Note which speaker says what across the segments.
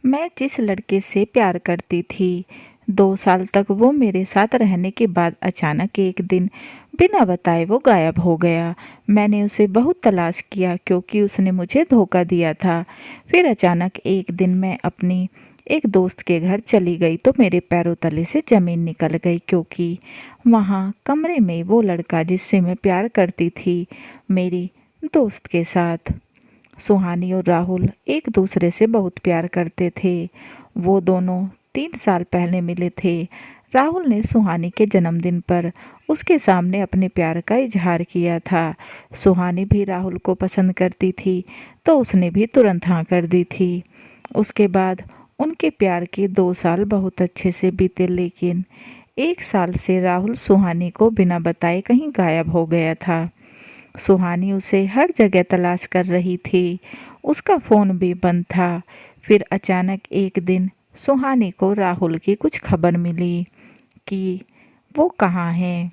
Speaker 1: मैं जिस लड़के से प्यार करती थी, 2 साल तक वो मेरे साथ रहने के बाद अचानक एक दिन बिना बताए वो गायब हो गया। मैंने उसे बहुत तलाश किया क्योंकि उसने मुझे धोखा दिया था। फिर अचानक एक दिन मैं अपनी एक दोस्त के घर चली गई तो मेरे पैरों तले से ज़मीन निकल गई क्योंकि वहाँ कमरे में वो लड़का जिससे मैं प्यार करती थी, मेरी दोस्त के साथ। सुहानी और राहुल एक दूसरे से बहुत प्यार करते थे। वो दोनों 3 साल पहले मिले थे। राहुल ने सुहानी के जन्मदिन पर उसके सामने अपने प्यार का इजहार किया था। सुहानी भी राहुल को पसंद करती थी तो उसने भी तुरंत हाँ कर दी थी। उसके बाद उनके प्यार के 2 साल बहुत अच्छे से बीते, लेकिन 1 साल से राहुल सुहानी को बिना बताए कहीं गायब हो गया था। सुहानी उसे हर जगह तलाश कर रही थी। उसका फ़ोन भी बंद था। फिर अचानक एक दिन सुहानी को राहुल की कुछ खबर मिली कि वो कहाँ है।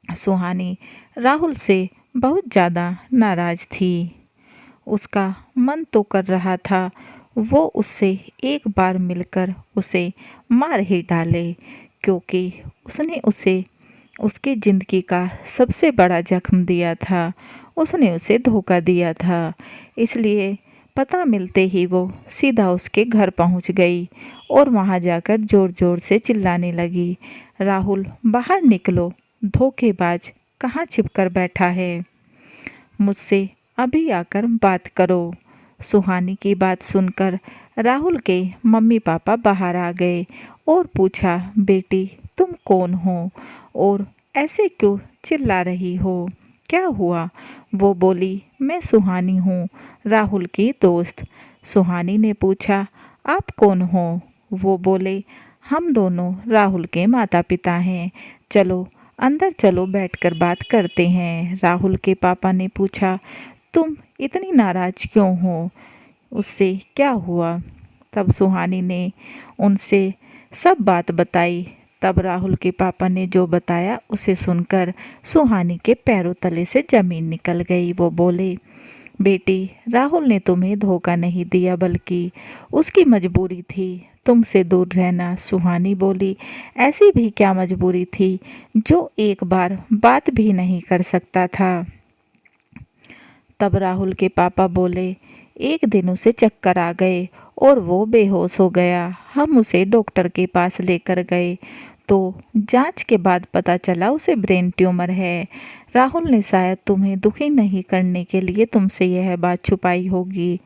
Speaker 1: सुहानी राहुल से बहुत ज़्यादा नाराज़ थी। उसका मन तो कर रहा था वो उससे एक बार मिलकर उसे मार ही डाले, क्योंकि उसने उसे उसकी ज़िंदगी का सबसे बड़ा ज़ख्म दिया था। उसने उसे धोखा दिया था। इसलिए पता मिलते ही वो सीधा उसके घर पहुंच गई और वहां जाकर ज़ोर-ज़ोर से चिल्लाने लगी, राहुल बाहर निकलो, धोखेबाज कहाँ छिपकर बैठा है, मुझसे अभी आकर बात करो। सुहानी की बात सुनकर राहुल के मम्मी पापा बाहर आ गए और पूछा, बेटी तुम कौन हो और ऐसे क्यों चिल्ला रही हो, क्या हुआ? वो बोली, मैं सुहानी हूँ, राहुल की दोस्त। सुहानी ने पूछा, आप कौन हो? वो बोले, हम दोनों राहुल के माता पिता हैं, चलो अंदर चलो बैठकर बात करते हैं। राहुल के पापा ने पूछा, तुम इतनी नाराज क्यों हो, उससे क्या हुआ? तब सुहानी ने उनसे सब बात बताई। तब राहुल के पापा ने जो बताया उसे सुनकर सुहानी के पैरों तले से ज़मीन निकल गई। वो बोले, बेटी राहुल ने तुम्हें धोखा नहीं दिया बल्कि उसकी मजबूरी थी तुमसे दूर रहना। सुहानी बोली, ऐसी भी क्या मजबूरी थी जो एक बार बात भी नहीं कर सकता था? तब राहुल के पापा बोले, एक दिन उसे चक्कर आ गए और वो बेहोश हो गया। हम उसे डॉक्टर के पास लेकर गए तो जांच के बाद पता चला उसे ब्रेन ट्यूमर है। राहुल ने शायद तुम्हें दुखी नहीं करने के लिए तुमसे यह बात छुपाई होगी।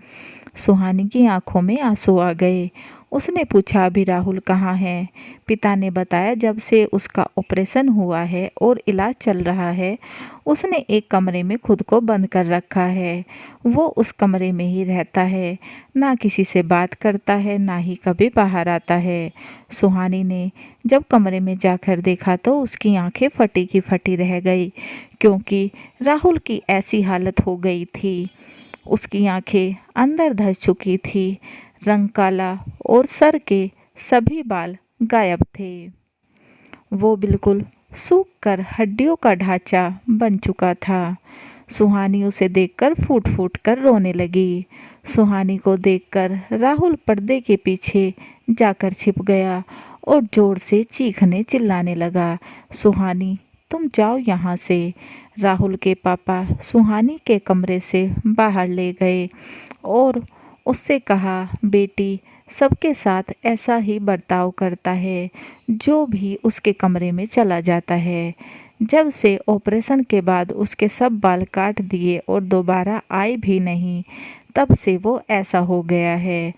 Speaker 1: सुहानी की आंखों में आंसू आ गए। उसने पूछा, अभी राहुल कहाँ है? पिता ने बताया, जब से उसका ऑपरेशन हुआ है और इलाज चल रहा है उसने एक कमरे में खुद को बंद कर रखा है। वो उस कमरे में ही रहता है, ना किसी से बात करता है ना ही कभी बाहर आता है। सुहानी ने जब कमरे में जाकर देखा तो उसकी आंखें फटी की फटी रह गई, क्योंकि राहुल की ऐसी हालत हो गई थी। उसकी आंखें अंदर धंस चुकी थी, रंग काला और सर के सभी बाल गायब थे। वो बिल्कुल सूख कर हड्डियों का ढांचा बन चुका था। सुहानी उसे देखकर फूट फूट कर रोने लगी। सुहानी को देखकर राहुल पर्दे के पीछे जाकर छिप गया और जोर से चीखने चिल्लाने लगा, सुहानी तुम जाओ यहाँ से। राहुल के पापा सुहानी के कमरे से बाहर ले गए और उससे कहा, बेटी सबके साथ ऐसा ही बर्ताव करता है जो भी उसके कमरे में चला जाता है। जब से ऑपरेशन के बाद उसके सब बाल काट दिए और दोबारा आए भी नहीं, तब से वो ऐसा हो गया है।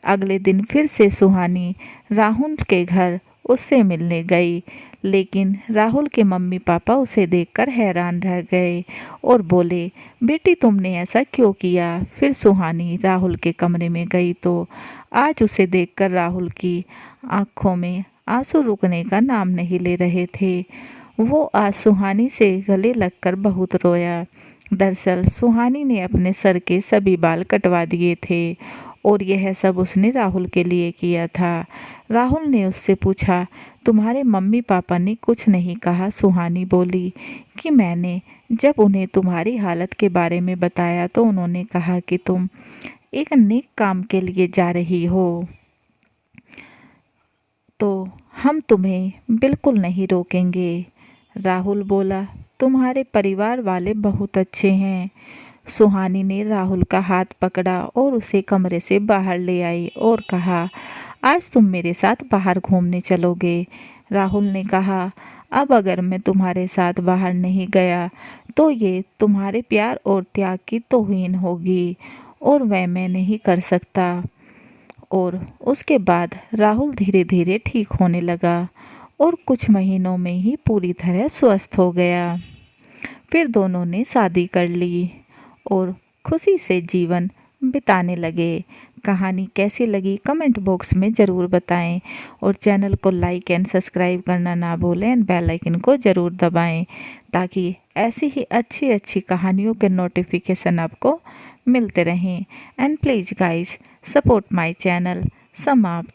Speaker 1: अगले दिन फिर से सुहानी राहुल के घर उससे मिलने गई, लेकिन राहुल के मम्मी पापा उसे देखकर हैरान रह गए और बोले, बेटी तुमने ऐसा क्यों किया? फिर सुहानी राहुल के कमरे में गई तो आज उसे देखकर राहुल की आंखों में आंसू रुकने का नाम नहीं ले रहे थे। वो आज सुहानी से गले लगकर बहुत रोया। दरअसल सुहानी ने अपने सर के सभी बाल कटवा दिए थे और यह सब उसने राहुल के लिए किया था। राहुल ने उससे पूछा, तुम्हारे मम्मी पापा ने कुछ नहीं कहा? सुहानी बोली कि मैंने जब उन्हें तुम्हारी हालत के बारे में बताया तो उन्होंने कहा कि तुम एक नेक काम के लिए जा रही हो तो हम तुम्हें बिल्कुल नहीं रोकेंगे। राहुल बोला, तुम्हारे परिवार वाले बहुत अच्छे हैं। सुहानी ने राहुल का हाथ पकड़ा और उसे कमरे से बाहर ले आई और कहा, आज तुम मेरे साथ बाहर घूमने चलोगे। राहुल ने कहा, अब अगर मैं तुम्हारे साथ बाहर नहीं गया तो ये तुम्हारे प्यार और त्याग की तौहीन होगी और वह मैं नहीं कर सकता। और उसके बाद राहुल धीरे धीरे ठीक होने लगा और कुछ महीनों में ही पूरी तरह स्वस्थ हो गया। फिर दोनों ने शादी कर ली और खुशी से जीवन बिताने लगे। कहानी कैसी लगी कमेंट बॉक्स में ज़रूर बताएं और चैनल को लाइक एंड सब्सक्राइब करना ना भूलें एंड बेल आइकन को ज़रूर दबाएं ताकि ऐसी ही अच्छी अच्छी कहानियों के नोटिफिकेशन आपको मिलते रहें। And please guys support my channel. समाप्त।